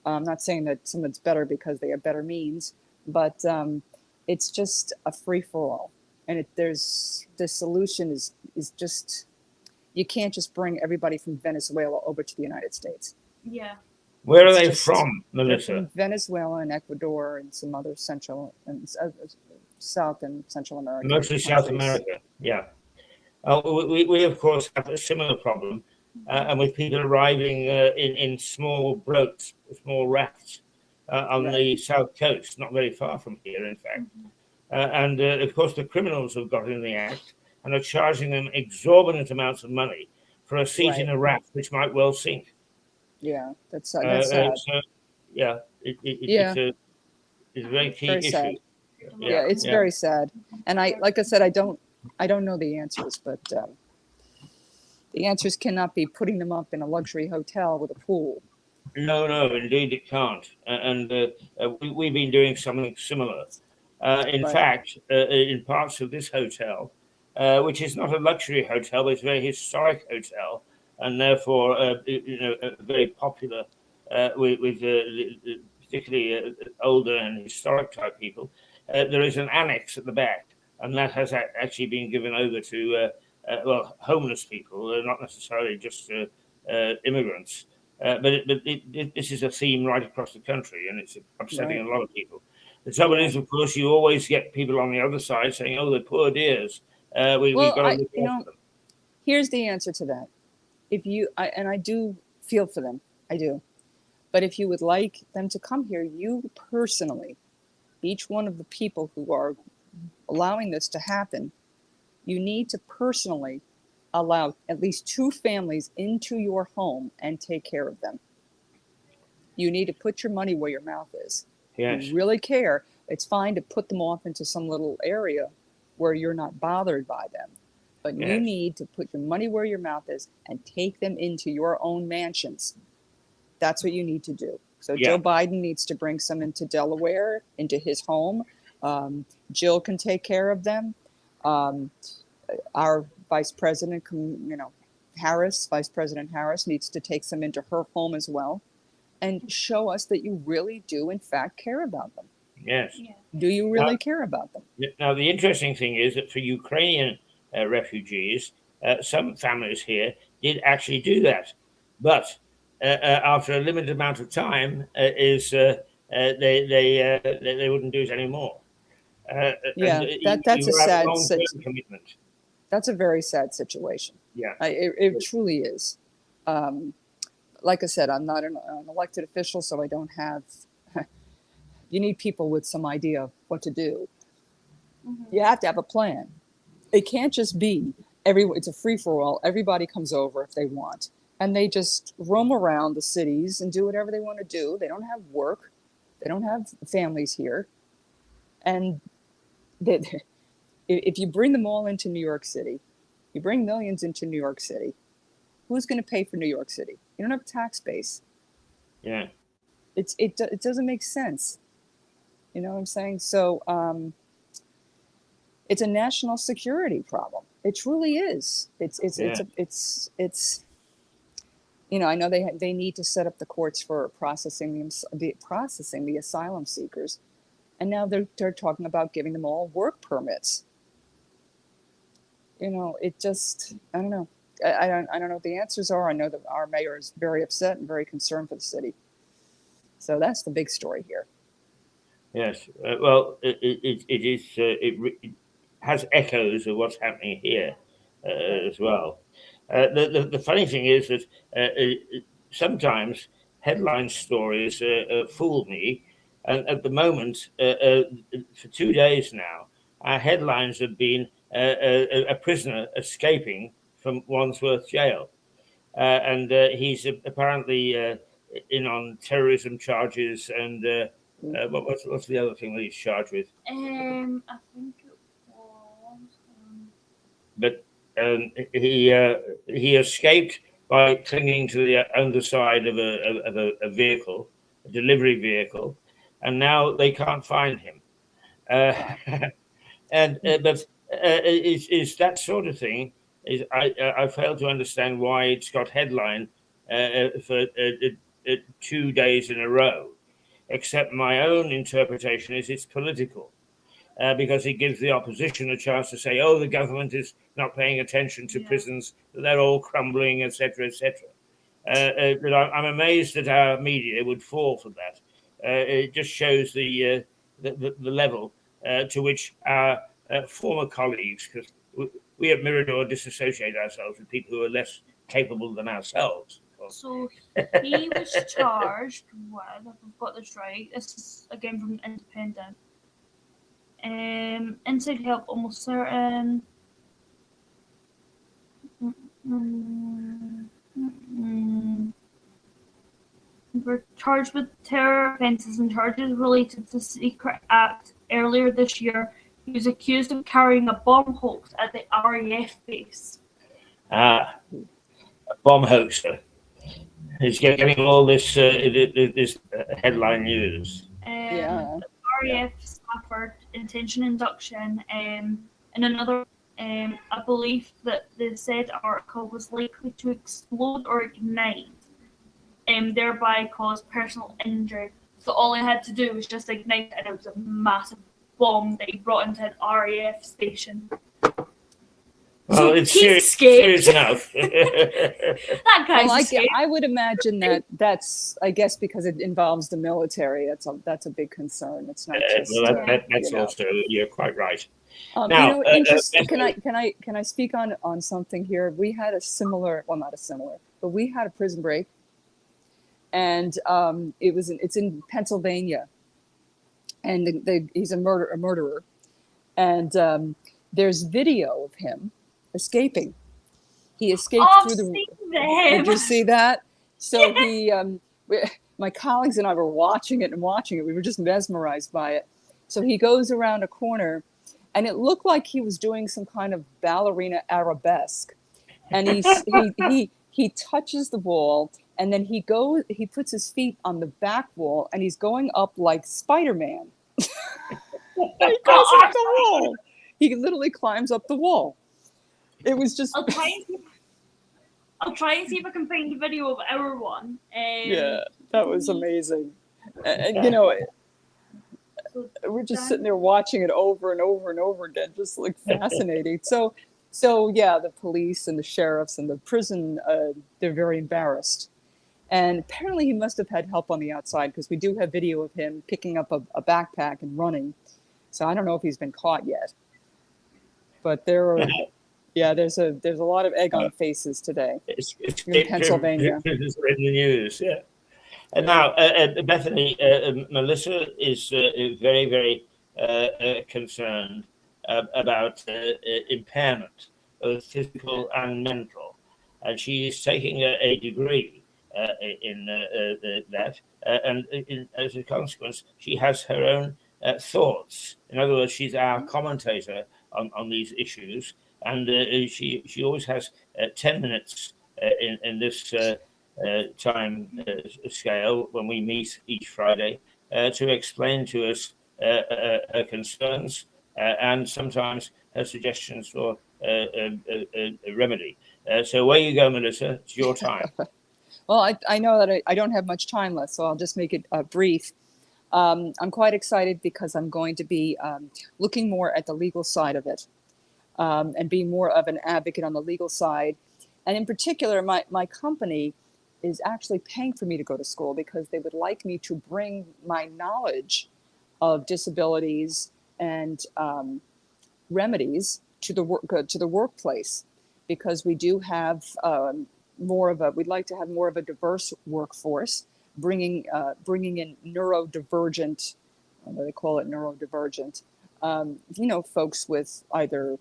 I'm not saying that someone's better because they have better means, but it's just a free-for-all. And the solution is just, you can't just bring everybody from Venezuela over to the United States. Yeah. Where are they from, Melissa? They're from Venezuela and Ecuador and some other South and Central America. Mostly South America, yeah. We of course have a similar problem, and with people arriving in small boats, small rafts on the south coast, not very far from here, in fact. And of course, the criminals have got in the act and are charging them exorbitant amounts of money for a seat in a raft, which might well sink. Yeah, that's sad. So, yeah, it's a very key issue. Sad. Yeah, it's very sad. And like I said, I don't know the answers, but the answers cannot be putting them up in a luxury hotel with a pool. No, indeed it can't. And we've been doing something similar. In fact, in parts of this hotel, which is not a luxury hotel, but it's a very historic hotel, and therefore, very popular with particularly older and historic type people. There is an annex at the back, and that has actually been given over to homeless people, not necessarily just immigrants. But this is a theme right across the country, and it's upsetting a lot of people. The trouble is, of course, you always get people on the other side saying, "Oh, the poor dears, we've got to look after them." Here's the answer to that. I do feel for them, I do. But if you would like them to come here, you personally, each one of the people who are allowing this to happen, you need to personally allow at least 2 families into your home and take care of them. You need to put your money where your mouth is. Yes. You really care. It's fine to put them off into some little area where you're not bothered by them. But you Yes. need to put your money where your mouth is and take them into your own mansions. That's what you need to do. So Yeah. Joe Biden needs to bring some into Delaware, into his home. Jill can take care of them. Our Vice President, Vice President Harris needs to take some into her home as well and show us that you really do, in fact, care about them. Yes. Yeah. Do you really care about them? Now, the interesting thing is that for Ukrainian refugees, some families here did actually do that, but after a limited amount of time, they wouldn't do it anymore. Yeah, and that's a you have sad long-term commitment. That's a very sad situation. Yeah. It truly is. Like I said, I'm not an elected official, so I don't have. You need people with some idea of what to do. Mhm. You have to have a plan. It can't just be it's a free for all. Everybody comes over if they want, and they just roam around the cities and do whatever they want to do. They don't have work. They don't have families here, and if you bring them all into New York City, you bring millions into New York City, who's going to pay for New York City? You don't have a tax base. Yeah. It doesn't make sense. You know what I'm saying? So it's a national security problem. It truly is. It's I know they need to set up the courts for processing the asylum seekers, and now they're talking about giving them all work permits. It just, I don't know. I don't know what the answers are. I know that our mayor is very upset and very concerned for the city. So that's the big story here. Yes. Well, it has echoes of what's happening here as well. The funny thing is that sometimes headline stories fool me, and at the moment, for 2 days now, our headlines have been a prisoner escaping from Wandsworth jail, and he's apparently in on terrorism charges and what's the other thing that he's charged with? I think it was. But he escaped by clinging to the underside of a vehicle, a delivery vehicle, and now they can't find him. But is that sort of thing? I fail to understand why it's got headline for 2 days in a row. Except my own interpretation is it's political, because it gives the opposition a chance to say, "Oh, the government is not paying attention to prisons; they're all crumbling, etc., etc." But I'm amazed that our media would fall for that. It just shows the level to which our former colleagues, because we at Mirador disassociate ourselves with people who are less capable than ourselves. So he was charged with, if I've got this right, this is again from Independent. Inside help almost certain. Were charged with terror offences and charges related to Secret Act. Earlier this year, he was accused of carrying a bomb hoax at the RAF base. A bomb hoaxer. He's getting all this headline news. Yeah. RAF Stafford intention induction, and another a belief that the said article was likely to explode or ignite, and thereby cause personal injury. So all he had to do was just ignite, and it was a massive bomb that he brought into an RAF station. Well, So it's he's serious enough. That guy's escaped. I would imagine that's, I guess, because it involves the military. That's a big concern. It's not just. Well, that's also, you're quite right. Now, interesting. Can I speak on something here? We had a similar, well, not a similar, but we had a prison break, and it's in Pennsylvania, and he's a murderer, And there's video of him escaping. He escaped Oh, I've through the. seen Did you them. see that? So he, my colleagues and I were watching it. We were just mesmerized by it. So he goes around a corner, and it looked like he was doing some kind of ballerina arabesque. And he touches the wall, and then he puts his feet on the back wall, and he's going up like Spider-Man. And he goes up the wall. He literally climbs up the wall. It was just. I'll try and see if I can find the video of our one. Yeah, that was amazing. And you know, we're just sitting there watching it over and over and over again, just like fascinating. So yeah, the police and the sheriffs and the prison, they're very embarrassed. And apparently he must have had help on the outside, because we do have video of him picking up a backpack and running. So I don't know if he's been caught yet. But there's a lot of egg on faces today in Pennsylvania. It's in the news, yeah. And now, Bethany, Melissa is very, very concerned about impairment, both physical and mental. And she is taking a degree in that. And as a consequence, she has her own thoughts. In other words, she's our commentator on these issues. And she always has 10 minutes in this time scale when we meet each Friday to explain to us her concerns and sometimes her suggestions for a remedy. So away you go, Melissa. It's your time. Well, I know that I don't have much time left, so I'll just make it brief. I'm quite excited because I'm going to be looking more at the legal side of it and being more of an advocate on the legal side. And in particular, my company is actually paying for me to go to school because they would like me to bring my knowledge of disabilities and remedies to the workplace, because we do have we'd like to have more of a diverse workforce, bringing in neurodivergent, they call it neurodivergent, folks with either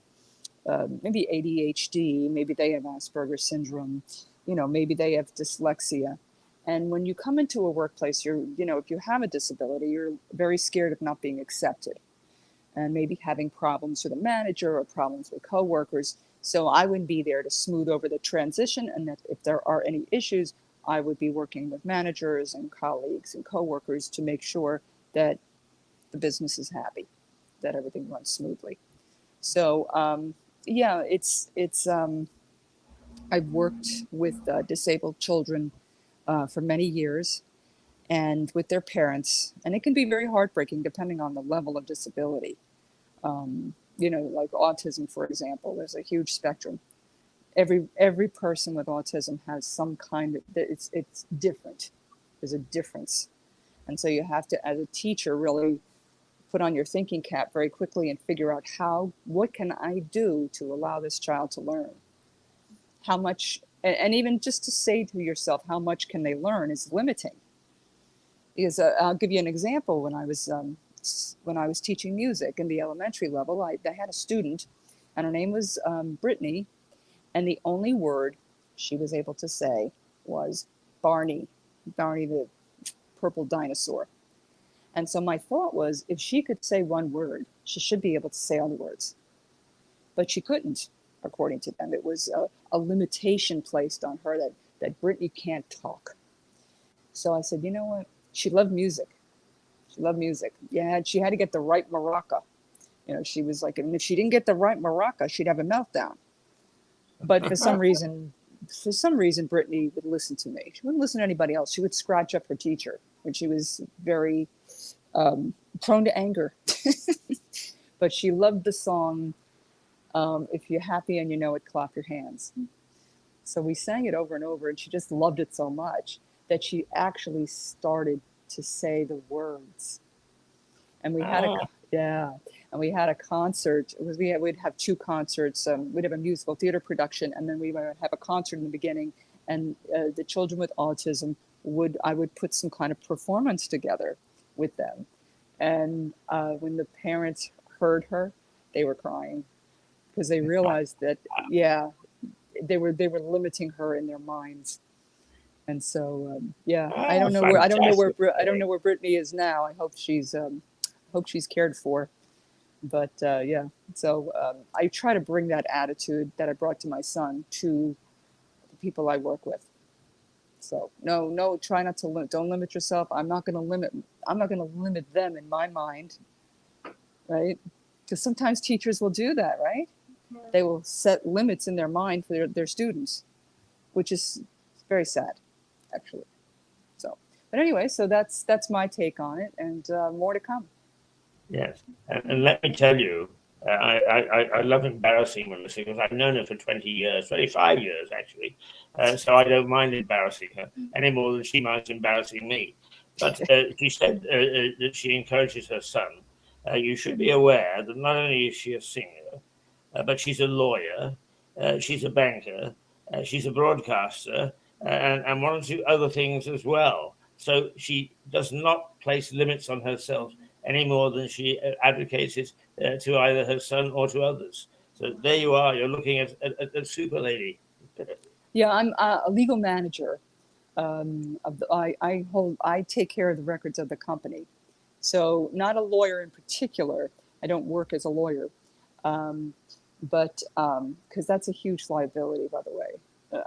maybe ADHD, maybe they have Asperger's syndrome, maybe they have dyslexia. And when you come into a workplace, if you have a disability, you're very scared of not being accepted and maybe having problems with a manager or problems with coworkers. So I would be there to smooth over the transition, and that if there are any issues, I would be working with managers and colleagues and coworkers to make sure that the business is happy, that everything runs smoothly. So I've worked with disabled children for many years and with their parents, and it can be very heartbreaking depending on the level of disability. Like autism, for example, there's a huge spectrum. Every person with autism has some kind of, it's different. There's a difference. And so you have to, as a teacher, really put on your thinking cap very quickly and figure out what can I do to allow this child to learn? How much, and even just to say to yourself, how much can they learn is limiting. Because I'll give you an example. When I was teaching music in the elementary level, I had a student, and her name was Brittany, and the only word she was able to say was Barney the purple dinosaur. And so my thought was, if she could say one word, she should be able to say other words. But she couldn't, according to them. It was a limitation placed on her that Brittany can't talk. So I said, you know what? She loved music. Yeah, she had to get the right maraca. She was like, and if she didn't get the right maraca, she'd have a meltdown. But for some reason, Brittany would listen to me. She wouldn't listen to anybody else. She would scratch up her teacher when she was very prone to anger. But she loved the song, If You're Happy and You Know It, Clap Your Hands. So we sang it over and over, and she just loved it so much that she actually started to say the words. And we had a concert. We'd have two concerts. We'd have a musical theater production, and then we would have a concert in the beginning. And the children with autism I would put some kind of performance together with them. And when the parents heard her, they were crying because they realized that, yeah, they were limiting her in their minds. And so, yeah, I don't know where I don't know where Brittany is now. I hope she's cared for. But yeah, so I try to bring that attitude that I brought to my son to the people I work with. So no, try not to limit. Don't limit yourself. I'm not going to limit them in my mind, right? Because sometimes teachers will do that, right? They will set limits in their mind for their students, which is very sad, actually. So, but anyway, so that's my take on it, and more to come. Yes, and let me tell you, I love embarrassing Melissa because I've known her for 20 years, 25 years actually. So I don't mind embarrassing her any more than she minds embarrassing me. But she said that she encourages her son. You should be aware that not only is she a singer, but she's a lawyer, she's a banker, she's a broadcaster, and one or two other things as well. So she does not place limits on herself any more than she advocates it to either her son or to others. So there you are. You're looking at a super lady. Yeah, I'm a legal manager. I take care of the records of the company. So not a lawyer in particular. I don't work as a lawyer, but because that's a huge liability, by the way.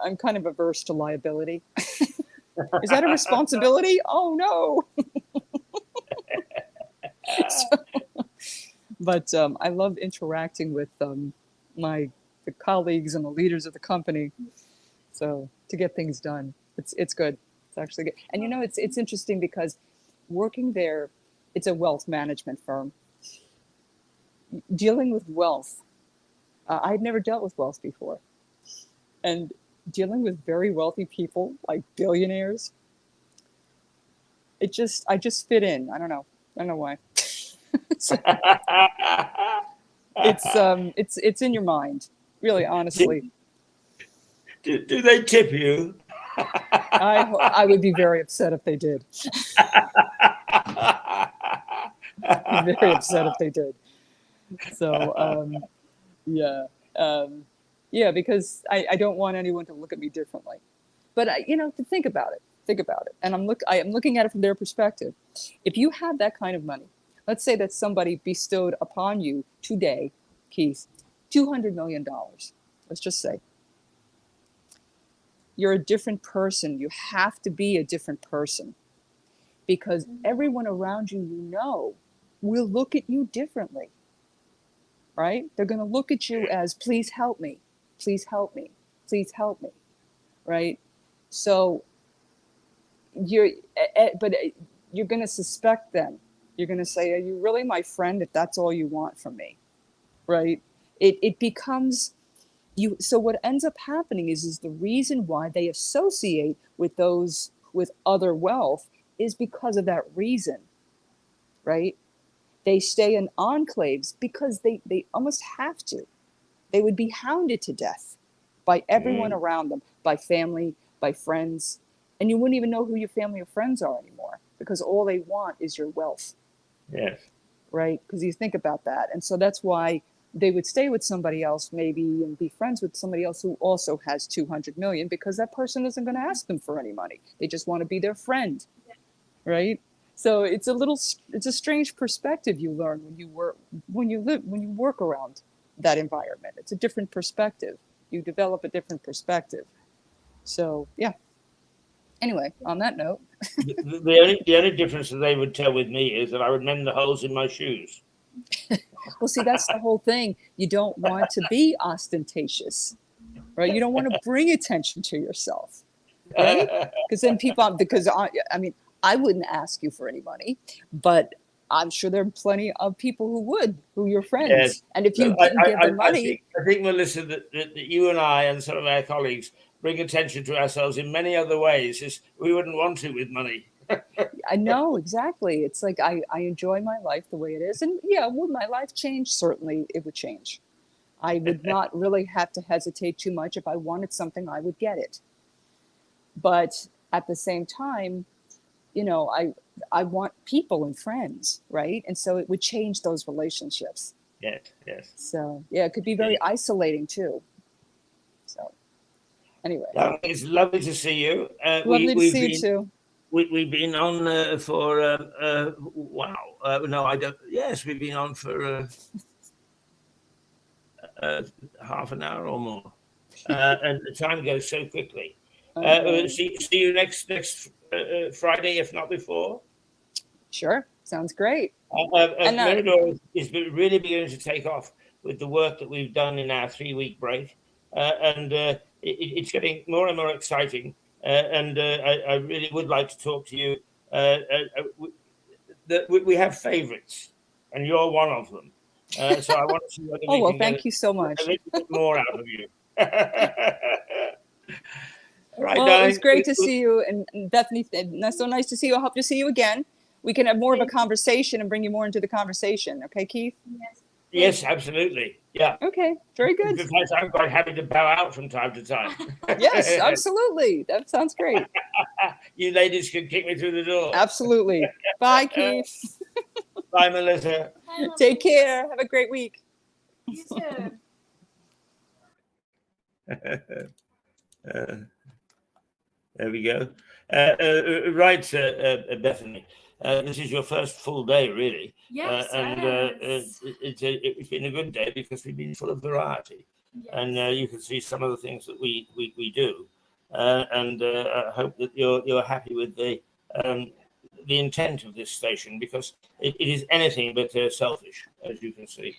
I'm kind of averse to liability. Is that a responsibility? Oh no. But I love interacting with the colleagues and the leaders of the company. So to get things done, it's good. It's actually good. And you know, it's interesting because working there, it's a wealth management firm. Dealing with wealth, I'd never dealt with wealth before, and dealing with very wealthy people like billionaires, I just fit in. I don't know why. It's in your mind, really, honestly. Do they tip you? I would be very upset if they did. Very upset if they did. So yeah, yeah, because I don't want anyone to look at me differently. But to think about it, and I am looking at it from their perspective. If you have that kind of money, let's say that somebody bestowed upon you today, Keith, $200 million. Let's just say you're a different person. You have to be a different person because everyone around you, will look at you differently, right? They're going to look at you as, please help me, please help me, please help me, right? So you're going to suspect them. You're going to say, are you really my friend if that's all you want from me, right? It becomes you. So what ends up happening is the reason why they associate with those with other wealth is because of that reason, right? They stay in enclaves because they almost have to. They would be hounded to death by everyone around them, by family, by friends, and you wouldn't even know who your family or friends are anymore because all they want is your wealth. Yes. Right? Because you think about that. And so that's why they would stay with somebody else maybe and be friends with somebody else who also has 200 million because that person isn't going to ask them for any money. They just want to be their friend. Right? So it's a strange perspective you learn when you work around that environment. It's a different perspective. You develop a different perspective. So yeah. Anyway, on that note, the only difference that they would tell with me is that I would mend the holes in my shoes. Well, see, that's the whole thing. You don't want to be ostentatious, right? You don't want to bring attention to yourself, right? Because then I wouldn't ask you for any money, but I'm sure there are plenty of people who you're friends. Yes. And if you didn't give them money. I think, Melissa, that you and I and some of our colleagues bring attention to ourselves in many other ways as we wouldn't want to with money. I know, exactly. It's like I enjoy my life the way it is. And yeah, would my life change? Certainly it would change. I would not really have to hesitate too much. If I wanted something, I would get it. But at the same time, I want people and friends, right? And so it would change those relationships. Yes, yes. So yeah, it could be very isolating too. So anyway, It's lovely to see you. lovely to see you too. We've been on for wow. No, I don't. Yes, we've been on for half an hour or more, and the time goes so quickly. See you next Friday, if not before. Sure, sounds great. Mirador is really beginning to take off with the work that we've done in our 3-week break, and it's getting more and more exciting. I really would like to talk to you. We have favorites, and you're one of them. So I want to see whether we can thank get you so much. a little bit more out of you. Right, well, it was great to see you, and Bethany, that's so nice to see you. I hope to see you again. We can have more of a conversation and bring you more into the conversation. Okay, Keith? Yes. Yes, absolutely. Yeah. Okay, very good. In fact, I'm quite happy to bow out from time to time. Yes, absolutely. That sounds great. You ladies can kick me through the door. Absolutely. Bye, Keith. Bye, Melissa. Take care. Have a great week. You too. There we go. Right, Bethany. This is your first full day, really. Yes, and it's been a good day because we've been full of variety. yes. And you can see some of the things that we do. I hope that you're happy with the intent of this station, because it is anything but selfish, as you can see.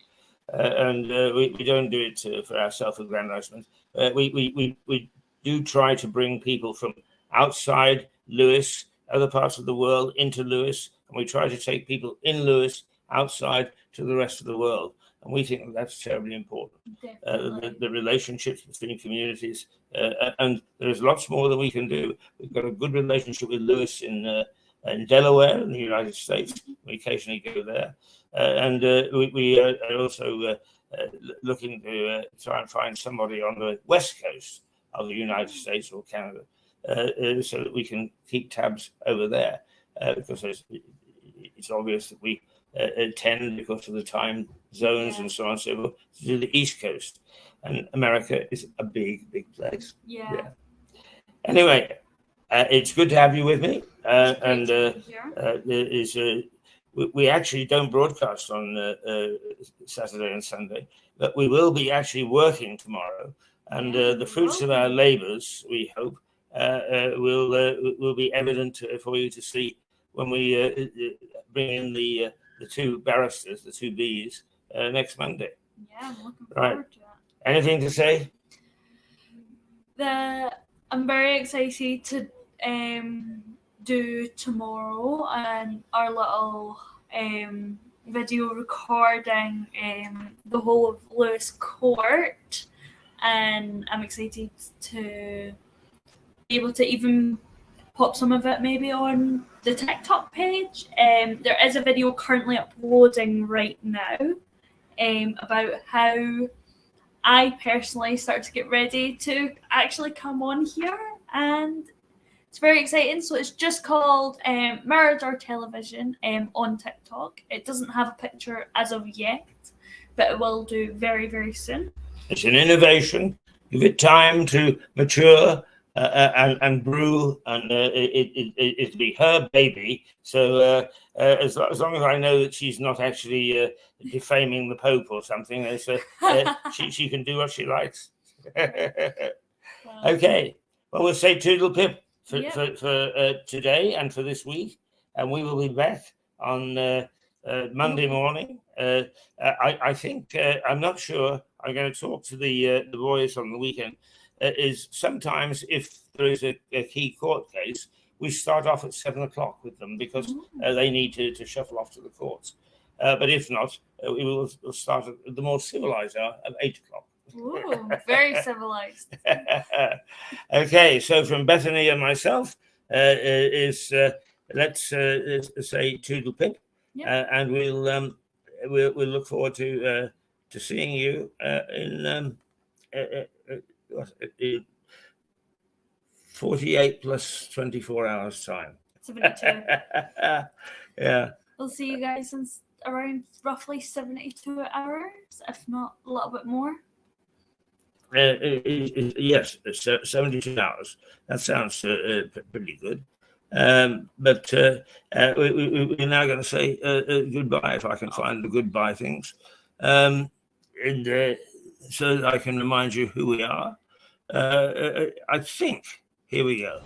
We don't do it for our self-aggrandizement. We do try to bring people from outside Lewis, other parts of the world, into Lewis, and we try to take people in Lewis outside to the rest of the world. And we think that's terribly important. The relationships between communities, and there's lots more that we can do. We've got a good relationship with Lewis in Delaware, in the United States. We occasionally go there, and we are also looking to try and find somebody on the west coast of the United States or Canada, so that we can keep tabs over there, because it's obvious that we tend, because of the time zones and so on and so forth, to the East Coast, and America is a big place. Yeah. Anyway, it's good to have you with me, we actually don't broadcast on Saturday and Sunday, but we will be actually working tomorrow, and the fruits of our labors, we hope, will be evident for you to see when we bring in the two barristers, the two Bs, next Monday. Yeah, I'm looking forward to it. Anything to say? I'm very excited to do tomorrow and our little video recording the whole of Lewis Court, and I'm excited to be able to even pop some of it maybe on the TikTok page. There is a video currently uploading right now about how I personally start to get ready to actually come on here, and it's very exciting. So it's just called Mirador Television on TikTok. It doesn't have a picture as of yet, but it will do very, very soon. It's an innovation. Give it time to mature and brew, and it'll be her baby. So as long as I know that she's not actually defaming the Pope or something, she can do what she likes. Okay. Well, we'll say toodle pip for today and for this week, and we will be back on Monday morning. I think I'm not sure. I'm going to talk to the boys on the weekend. Is sometimes if there is a key court case, we start off at 7 o'clock with them, because they need to shuffle off to the courts. But if not, we will start at the more civilized hour of 8 o'clock. Ooh, very civilized. Okay, so from Bethany and myself, let's say toodle pip, and we'll look forward to seeing you in 48 plus 24 hours time. 72. Yeah. We'll see you guys around roughly 72 hours, if not a little bit more. Yes, 72 hours. That sounds pretty good. But we're now going to say goodbye, if I can find the goodbye things. And so that I can remind you who we are. I think, here we go.